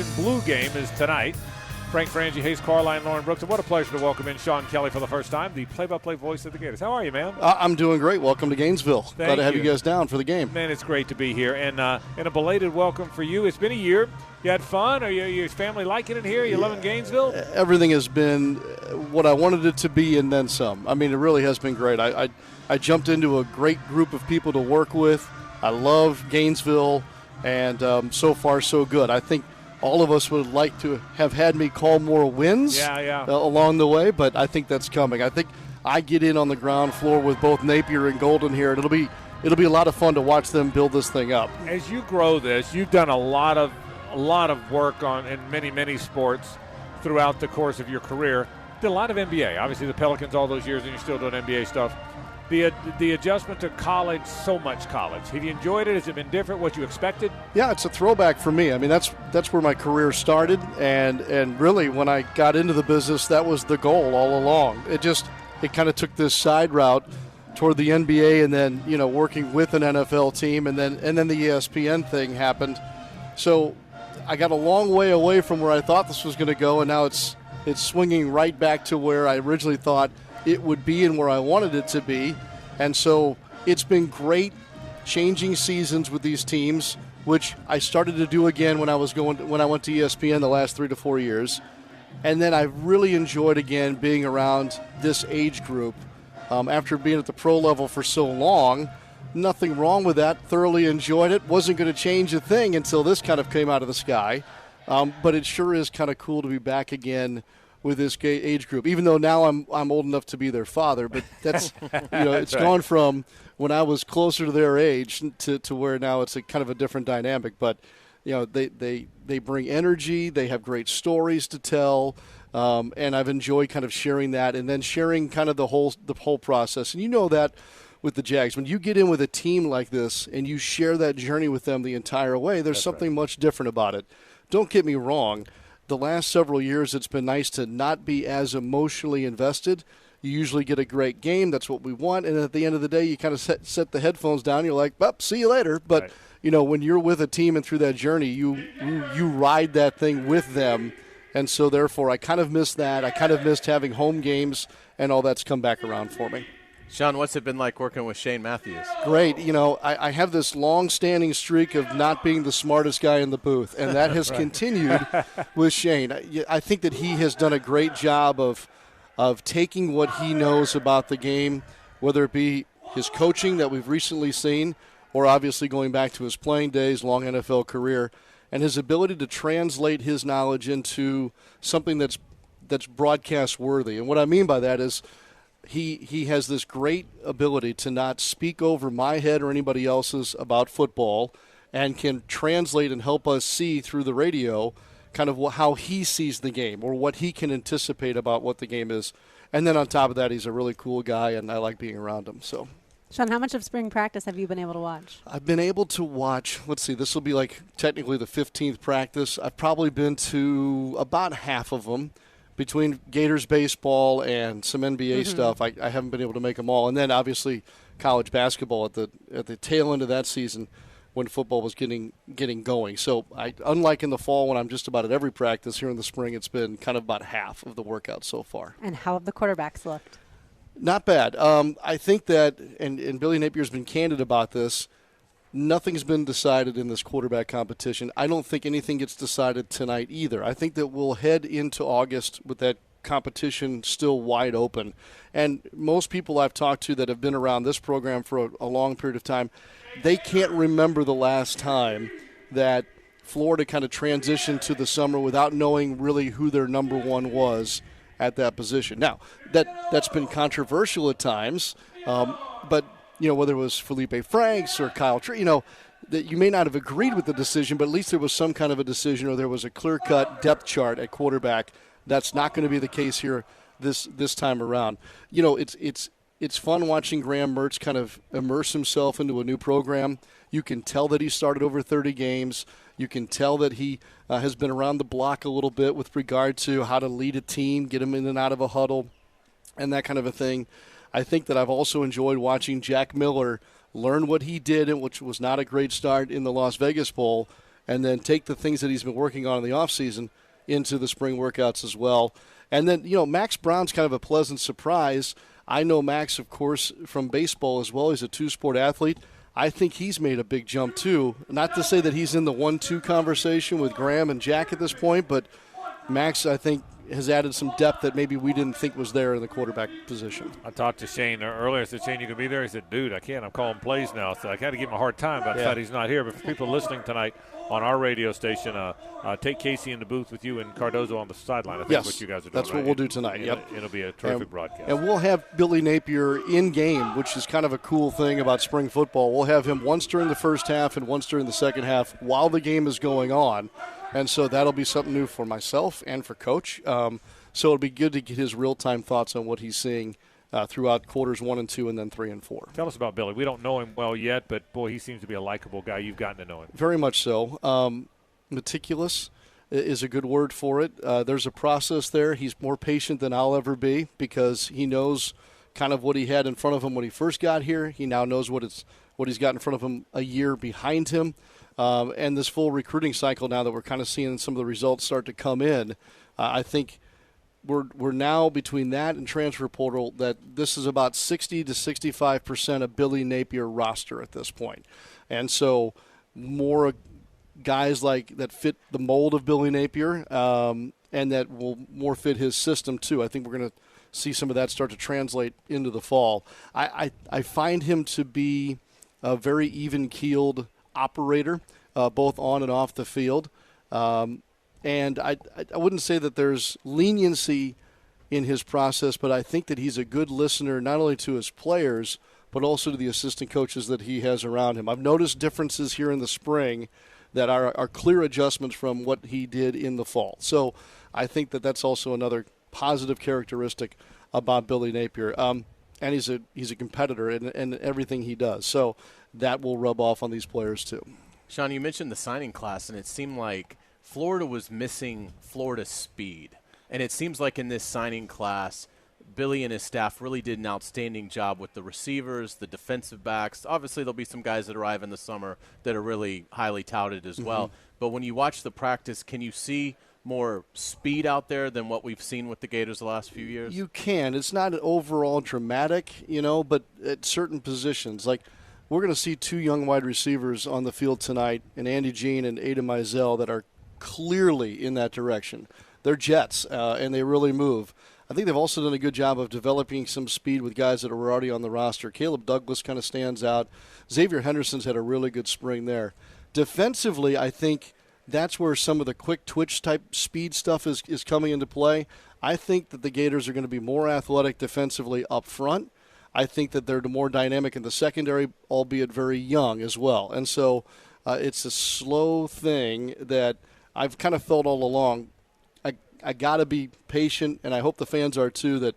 Division Blue game is tonight. Frank Frangie, Hayes Carline, Lauren Brooks, and what a pleasure to welcome in Sean Kelley for the first time, the play-by-play voice of the Gators. How are you, man? I'm doing great. Welcome to Gainesville. Glad to have you guys down for the game. Man, it's great to be here, and a belated welcome for you. It's been a year. You had fun? Are your family liking it here? You loving Gainesville? Everything has been what I wanted it to be and then some. I mean, it really has been great. I jumped into a great group of people to work with. I love Gainesville, and so far so good. I think all of us would like to have had me call more wins along the way, but I think that's coming. I think I get in on the ground floor with both Napier and Golden here, and it'll be a lot of fun to watch them build this thing up. As you grow this, you've done a lot of work in many sports throughout the course of your career. Did a lot of NBA. Obviously, the Pelicans all those years, and you're still doing NBA stuff. The adjustment to college, so much college. Have you enjoyed it? Has it been different? What you expected? Yeah, it's a throwback for me. I mean, that's where my career started, and really when I got into the business, that was the goal all along. It kind of took this side route toward the NBA, and then working with an NFL team, and then the ESPN thing happened. So I got a long way away from where I thought this was going to go, and now it's swinging right back to where I originally thought it would be and where I wanted it to be. And so it's been great changing seasons with these teams, which I started to do again when I went to ESPN the last 3 to 4 years. And then I really enjoyed again being around this age group after being at the pro level for so long. Nothing wrong with that. Thoroughly enjoyed it. Wasn't going to change a thing until this kind of came out of the sky. But it sure is kind of cool to be back again with this age group, even though now I'm old enough to be their father. But that's it's right. Gone from when I was closer to their age to where now it's a kind of a different dynamic. But they bring energy. They have great stories to tell, and I've enjoyed kind of sharing that, and then sharing kind of the whole process. And that with the Jags, when you get in with a team like this and you share that journey with them the entire way, there's something much different about it. Don't get me wrong. The last several years, it's been nice to not be as emotionally invested. You usually get a great game. That's what we want. And at the end of the day, you kind of set the headphones down. You're like, well, see you later. But, when you're with a team and through that journey, you ride that thing with them. And so, therefore, I kind of missed that. I kind of missed having home games, and all that's come back around for me. Sean, what's it been like working with Shane Matthews? Great. I have this long-standing streak of not being the smartest guy in the booth, and that has continued with Shane. I think that he has done a great job of taking what he knows about the game, whether it be his coaching that we've recently seen, or obviously going back to his playing days, long NFL career, and his ability to translate his knowledge into something that's broadcast worthy. And what I mean by that is he has this great ability to not speak over my head or anybody else's about football, and can translate and help us see through the radio kind of how he sees the game or what he can anticipate about what the game is. And then on top of that, he's a really cool guy, and I like being around him. So, Sean, how much of spring practice have you been able to watch? I've been able to watch, this will be like technically the 15th practice. I've probably been to about half of them. Between Gators baseball and some NBA stuff, I haven't been able to make them all. And then obviously college basketball at the tail end of that season when football was getting going. So unlike in the fall when I'm just about at every practice, here in the spring it's been kind of about half of the workout so far. And how have the quarterbacks looked? Not bad. I think that, and Billy Napier's been candid about this, nothing's been decided in this quarterback competition. I don't think anything gets decided tonight either. I think that we'll head into August with that competition still wide open. And most people I've talked to that have been around this program for a long period of time, they can't remember the last time that Florida kind of transitioned to the summer without knowing really who their number one was at that position. Now, that's been controversial at times, but whether it was Felipe Franks or Kyle Tree, that you may not have agreed with the decision, but at least there was some kind of a decision, or there was a clear-cut depth chart at quarterback. That's not going to be the case here this time around. It's fun watching Graham Mertz kind of immerse himself into a new program. You can tell that he started over 30 games. You can tell that he has been around the block a little bit with regard to how to lead a team, get him in and out of a huddle, and that kind of a thing. I think that I've also enjoyed watching Jack Miller learn what he did, which was not a great start in the Las Vegas Bowl, and then take the things that he's been working on in the offseason into the spring workouts as well. And then, Max Brown's kind of a pleasant surprise. I know Max, of course, from baseball as well. He's a two-sport athlete. I think he's made a big jump, too. Not to say that he's in the 1-2 conversation with Graham and Jack at this point, but Max, I think, has added some depth that maybe we didn't think was there in the quarterback position. I talked to Shane earlier. I said, Shane, you can be there? He said, dude, I can't. I'm calling plays now. So I got to give him a hard time about the fact he's not here. But for people listening tonight on our radio station, take Casey in the booth with you and Cardozo on the sideline. I think what you guys are doing. That's what we'll do tonight. It'll be a terrific broadcast. And we'll have Billy Napier in game, which is kind of a cool thing about spring football. We'll have him once during the first half and once during the second half while the game is going on. And so that'll be something new for myself and for Coach. So it'll be good to get his real-time thoughts on what he's seeing throughout quarters 1 and 2 and then 3 and 4. Tell us about Billy. We don't know him well yet, but, boy, he seems to be a likable guy. You've gotten to know him. Very much so. Meticulous is a good word for it. There's a process there. He's more patient than I'll ever be because he knows kind of what he had in front of him when he first got here. He now knows what he's got in front of him a year behind him. And this full recruiting cycle now that we're kind of seeing some of the results start to come in, I think – We're now between that and transfer portal that this is about 60 to 65% of Billy Napier roster at this point. And so more guys like that fit the mold of Billy Napier and that will more fit his system too. I think we're going to see some of that start to translate into the fall. I find him to be a very even-keeled operator, both on and off the field. And I wouldn't say that there's leniency in his process, but I think that he's a good listener not only to his players, but also to the assistant coaches that he has around him. I've noticed differences here in the spring that are clear adjustments from what he did in the fall. So I think that that's also another positive characteristic about Billy Napier. And he's a competitor in everything he does. So that will rub off on these players too. Sean, you mentioned the signing class, and it seemed like Florida was missing Florida's speed. And it seems like in this signing class, Billy and his staff really did an outstanding job with the receivers, the defensive backs. Obviously, there'll be some guys that arrive in the summer that are really highly touted as well. But when you watch the practice, can you see more speed out there than what we've seen with the Gators the last few years? You can. It's not overall dramatic, but at certain positions. Like, we're going to see two young wide receivers on the field tonight, and Andy Jean and Ada Mizell, that are clearly in that direction. They're jets, and they really move. I think they've also done a good job of developing some speed with guys that are already on the roster. Caleb Douglas kind of stands out. Xavier Henderson's had a really good spring there. Defensively, I think that's where some of the quick twitch type speed stuff is coming into play. I think that the Gators are going to be more athletic defensively up front. I think that they're more dynamic in the secondary, albeit very young as well. And so it's a slow thing that I've kind of felt all along. I got to be patient, and I hope the fans are too, that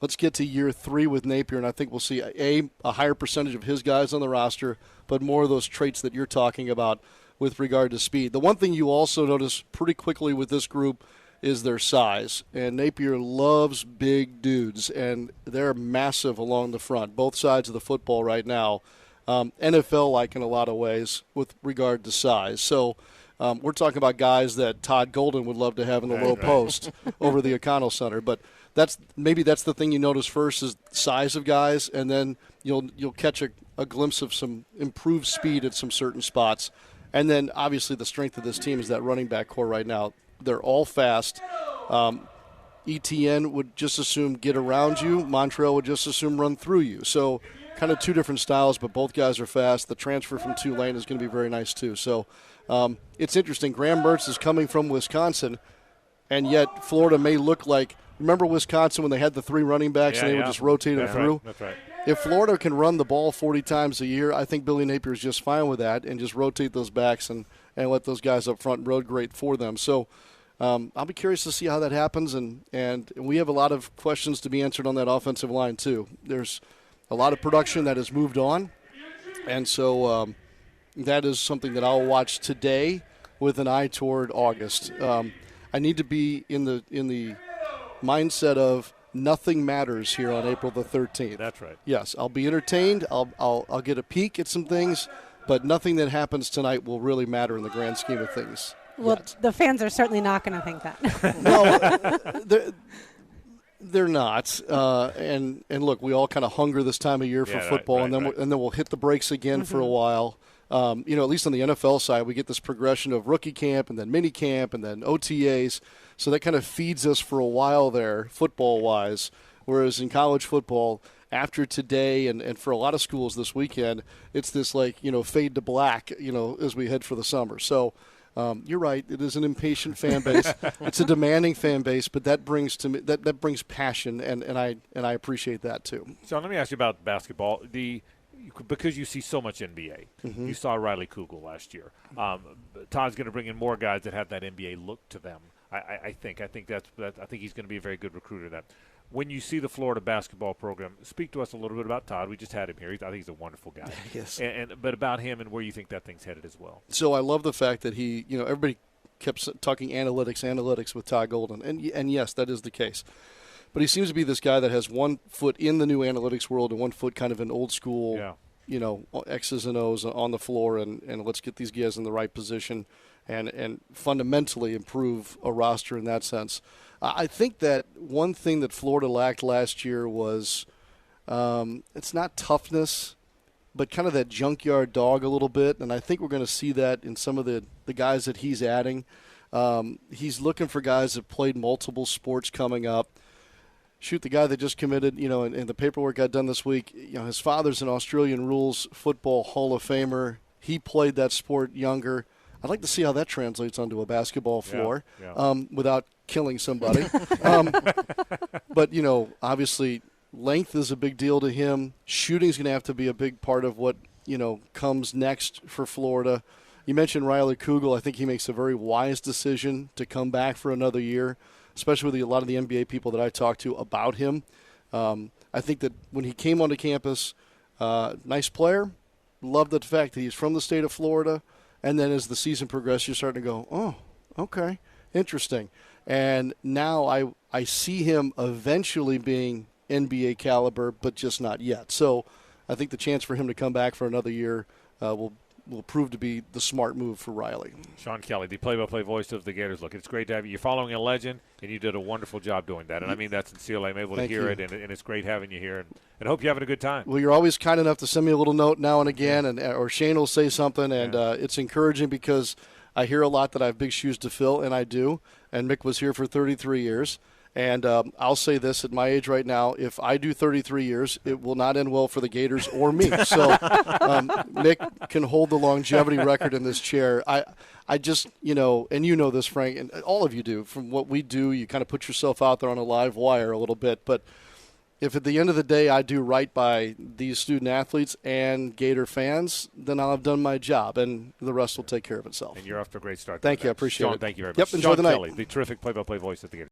let's get to year 3 with Napier, and I think we'll see, a higher percentage of his guys on the roster, but more of those traits that you're talking about with regard to speed. The one thing you also notice pretty quickly with this group is their size, and Napier loves big dudes, and they're massive along the front, both sides of the football right now, NFL-like in a lot of ways with regard to size. So we're talking about guys that Todd Golden would love to have in the low post over the O'Connell Center. But that's the thing you notice first is size of guys, and then you'll catch a glimpse of some improved speed at some certain spots. And then obviously the strength of this team is that running back core right now. They're all fast. ETN would just assume get around you. Montrell would just assume run through you. So kind of two different styles, but both guys are fast. The transfer from Tulane is going to be very nice too. So it's interesting. Graham Mertz is coming from Wisconsin, and yet Florida may look like – remember Wisconsin when they had the 3 running backs and they would just rotate them through? Right. That's right. If Florida can run the ball 40 times a year, I think Billy Napier is just fine with that and just rotate those backs and let those guys up front road great for them. So I'll be curious to see how that happens, and we have a lot of questions to be answered on that offensive line too. There's a lot of production that has moved on, and so that is something that I'll watch today with an eye toward August. I need to be in the mindset of nothing matters here on April the 13th. That's right. Yes, I'll be entertained. I'll get a peek at some things, but nothing that happens tonight will really matter in the grand scheme of things. Well, yet. the fans are certainly not going to think that. No, they're not. And look, we all kind of hunger this time of year for football, right, and then we'll hit the brakes again for a while. At least on the NFL side, we get this progression of rookie camp and then mini camp and then OTAs. So that kind of feeds us for a while there, football-wise. Whereas in college football, after today and for a lot of schools this weekend, it's this fade to black, as we head for the summer. So you're right. It is an impatient fan base. It's a demanding fan base, but that brings to me that brings passion, and I appreciate that too. So let me ask you about basketball. Because you see so much NBA, you saw Riley Kugel last year. Todd's going to bring in more guys that have that NBA look to them. I think he's going to be a very good recruiter. That when you see the Florida basketball program, speak to us a little bit about Todd. We just had him here. I think he's a wonderful guy. Yes. But about him and where you think that thing's headed as well. So I love the fact that he, everybody kept talking analytics with Todd Golden, and yes, that is the case. But he seems to be this guy that has one foot in the new analytics world and one foot kind of in old school, X's and O's on the floor, and let's get these guys in the right position and fundamentally improve a roster in that sense. I think that one thing that Florida lacked last year was it's not toughness, but kind of that junkyard dog a little bit, and I think we're going to see that in some of the guys that he's adding. He's looking for guys that played multiple sports coming up. Shoot, the guy that just committed, and the paperwork got done this week, his father's an Australian rules football Hall of Famer. He played that sport younger. I'd like to see how that translates onto a basketball floor without killing somebody. But, obviously length is a big deal to him. Shooting's going to have to be a big part of what, comes next for Florida. You mentioned Riley Kugel. I think he makes a very wise decision to come back for another year, especially with a lot of the NBA people that I talked to about him. I think that when he came onto campus, nice player, loved the fact that he's from the state of Florida, and then as the season progressed, you're starting to go, oh, okay, interesting. And now I see him eventually being NBA caliber, but just not yet. So I think the chance for him to come back for another year will prove to be the smart move for Riley. Sean Kelley, the play-by-play voice of the Gators. Look, it's great to have you. You're following a legend, and you did a wonderful job doing that. And I mean that sincerely. I'm able to hear it, and it's great having you here. And hope you're having a good time. Well, you're always kind enough to send me a little note now and again, or Shane will say something, and it's encouraging because I hear a lot that I have big shoes to fill, and I do. And Mick was here for 33 years. And I'll say this, at my age right now, if I do 33 years, it will not end well for the Gators or me. So Nick can hold the longevity record in this chair. I just, and you know this, Frank, and all of you do, from what we do, you kind of put yourself out there on a live wire a little bit. But if at the end of the day I do right by these student athletes and Gator fans, then I'll have done my job, and the rest will take care of itself. And you're off to a great start. Thank you. I appreciate Sean, it. thank you very much. Yep, enjoy the night. Sean Kelley, the terrific play-by-play voice of the Gators.